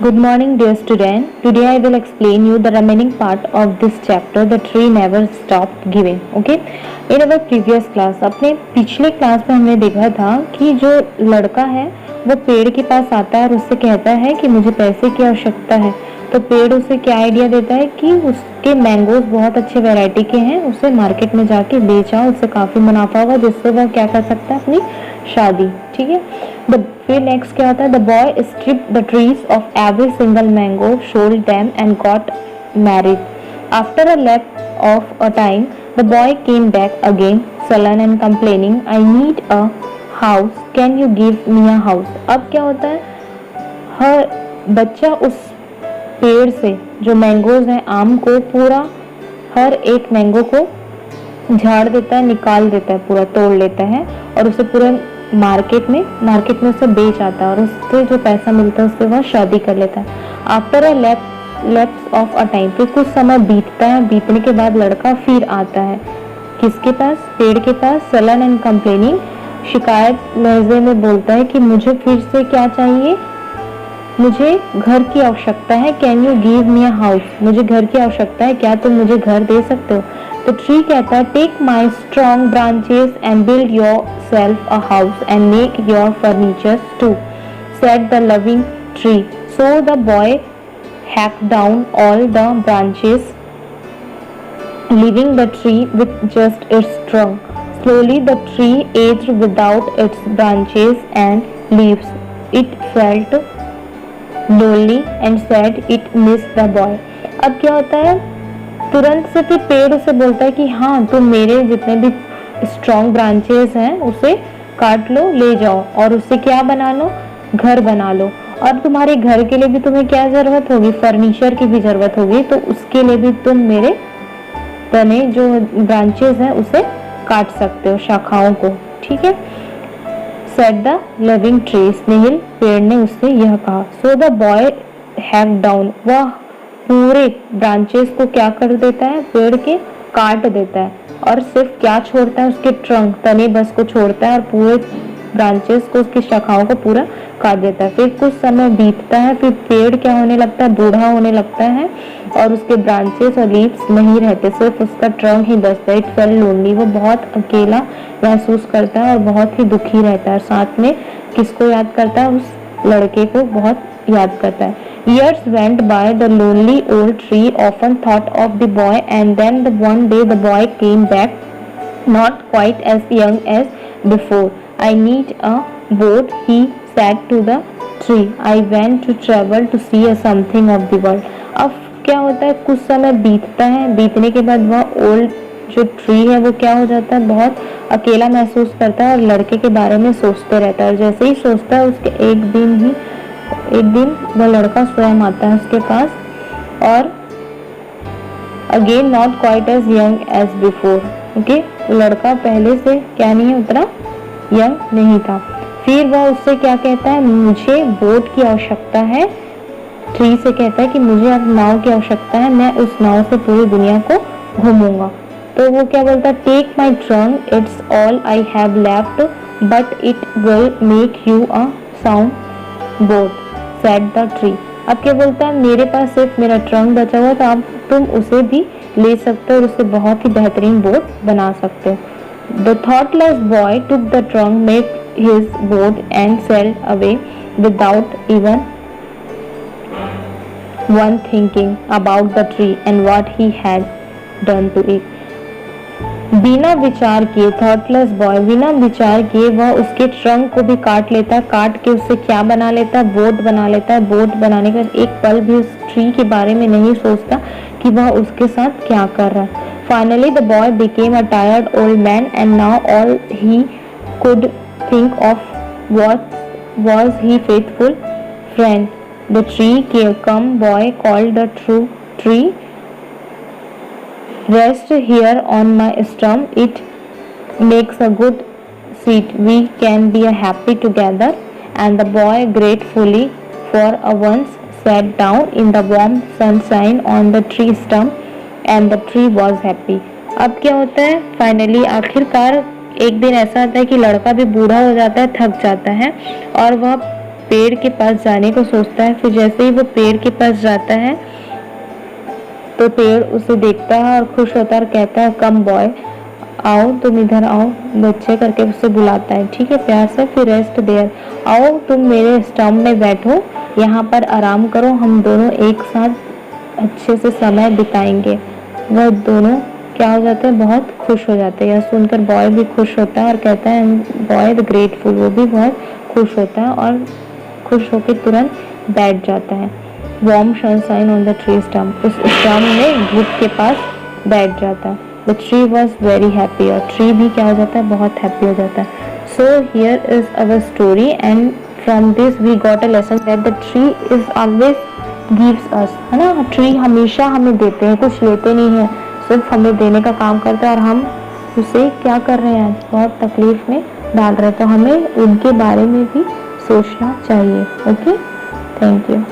Good morning, dear student. Today I will explain you the remaining part of this chapter. The tree never stopped giving. Okay? In our previous class, अपने पिछले class में हमने देखा था कि जो लड़का है वो पेड़ के पास आता है और उससे कहता है कि मुझे पैसे की आवश्यकता है। तो पेड़ उसे क्या आइडिया देता है कि उसके मैंगोज बहुत अच्छे वैरायटी के हैं, उसे मार्केट में जाके बेचा, उससे काफी मुनाफा होगा जिससे वह क्या कर सकता है, अपनी शादी। ठीक है। फिर नेक्स्ट क्या होता है, the boy stripped the trees of every single mango, sold them and got married. After a lap of a time the boy came back again sullen and complaining, I need a house, can you give me a house? अब क्या होता है, हर बच्चा उस पेड़ से जो mangoes हैं, आम को पूरा हर एक मैंगो को झाड़ देता है, निकाल देता है, पूरा तोड़ लेता है और उसे पूरे मार्केट में उसे बेच आता है और उससे जो पैसा मिलता है उससे वह शादी कर लेता है। After a lapse of a time, फिर कुछ समय बीतता है, बीतने के बाद लड़का फिर आता है किसके पास, पेड़ के पास, सलन एंड कंप्लेनिंग, शिकायत लहजे में बोलता है कि मुझे फिर से क्या चाहिए, मुझे घर की आवश्यकता है, can you give me a house, मुझे घर की आवश्यकता है, क्या तुम मुझे घर दे सकते हो। तो ट्री कहता है, take my strong branches and build yourself a house and make your furniture too, said the loving tree. So the boy hacked down all the branches, leaving the tree with just its trunk. Slowly the tree aged without its branches and leaves. It felt lonely and said it missed the boy. अब क्या होता है, तुरंत से फिर पेड़ उसे बोलता है कि हाँ, तुम मेरे जितने भी स्ट्रॉन्ग ब्रांचेस हैं उसे काट लो, ले जाओ और उससे क्या बना लो, घर बना लो। और तुम्हारे घर के लिए भी तुम्हें क्या जरूरत होगी, फर्नीचर की भी जरूरत होगी, तो उसके लिए भी तुम मेरे तने जो ब्रांचेस हैं उसे काट सकते हो, शाखाओं को। ठीक है। सेड द लिविंग ट्री, स्नेहिल पेड़ ने उससे यह कहा। सो द बॉय हैव डाउन, वह पूरे ब्रांचेस को क्या कर देता है, पेड़ के काट देता है और सिर्फ क्या छोड़ता है, उसके ट्रंक, तने बस को छोड़ता है और पूरे ब्रांचेस को, उसकी शाखाओं को पूरा काट देता है। फिर कुछ समय बीतता है, फिर पेड़ क्या होने लगता है, बूढ़ा होने लगता है और उसके ब्रांचेस और लीव्स नहीं रहते, सिर्फ उसका ट्रंक ही बचता है। इट फेल्ट लोनली, वो बहुत अकेला महसूस करता है और बहुत ही दुखी रहता है। साथ में किसको याद करता है, उस लड़के को बहुत याद करता है। Years went by. The lonely old tree often thought of the boy, and then one day the boy came back, not quite as young as before. I need a boat, he said to the tree. I went to travel to see something of the world. अब क्या होता है, कुछ समय बीतता है, बीतने के बाद वह ओल्ड जो ट्री है वो क्या हो जाता है, बहुत अकेला महसूस करता है और लड़के के बारे में सोचते रहता है। और जैसे ही सोचता है, उसके एक दिन वह लड़का स्वयं आता है उसके पास और again not quite as young as before. Okay, लड़का पहले से क्या नहीं है, उतना यंग नहीं था। फिर वह उससे क्या कहता है, मुझे बोट की आवश्यकता है। ट्री से कहता है कि मुझे अब नाव की आवश्यकता है, मैं उस नाव से पूरी दुनिया को घूमूंगा। तो वो क्या बोलता है, take my trunk, it's all I have left, but it will make you a sound boat, said the tree. अब क्या बोलता है, मेरे पास सिर्फ मेरा ट्रंक बचा हुआ, तो अब तुम उसे भी ले सकते हो और उससे बहुत ही बेहतरीन बोट बना सकते हो। The thoughtless boy took the trunk, made his boat and sailed away without even one thinking about the tree and what he had done to it. बिना विचार किए, थॉटलेस बॉय बिना विचार किए वह उसके ट्रंक को भी काट लेता है, काट के उससे क्या बना लेता है, बोट बना लेता है। बोट बनाने का एक पल भी उस ट्री के बारे में नहीं सोचता कि वह उसके साथ क्या कर रहा है। Finally the boy became a tired old man and now all he could think of was his faithful friend. The tree came, come boy, called the true tree. Rest here on my stump, it makes a good seat. We can be happy together. And the boy gratefully for a once sat down in the warm sunshine on the tree stump and the tree was happy. अब क्या होता है, finally आखिरकार एक दिन ऐसा आता है कि लड़का भी बूढ़ा हो जाता है, थक जाता है और वह पेड़ के पास जाने को सोचता है। फिर जैसे ही वो पेड़ के पास जाता है तो पेड़ उसे देखता है और खुश होता है और कहता है कम बॉय, आओ तुम इधर आओ बच्चे करके उसे बुलाता है, ठीक है, प्यार से। फिर रेस्ट देयर, आओ तुम मेरे स्टम्प में बैठो, यहाँ पर आराम करो, हम दोनों एक साथ अच्छे से समय बिताएंगे। वह दोनों क्या हो जाते हैं, बहुत खुश हो जाते हैं। यह सुनकर बॉय भी खुश होता है और कहता है बॉय द ग्रेटफुल, वो भी बहुत खुश होता है और खुश होकर तुरंत बैठ जाता है। Warm sunshine on the tree stump, उस स्टम्प में धूप के पास बैठ जाता है। The tree was very happy, और ट्री भी क्या हो जाता है, बहुत हैप्पी हो जाता है। So here is our story and from this we got a lesson that the tree is always gives us, है ना, ट्री हमेशा हमें देते हैं, कुछ लेते नहीं है, सिर्फ हमें देने का काम करता है और हम उसे क्या कर रहे हैं, बहुत तकलीफ में डाल रहे हैं। तो हमें उनके बारे में भी सोचना चाहिए। Okay, thank you.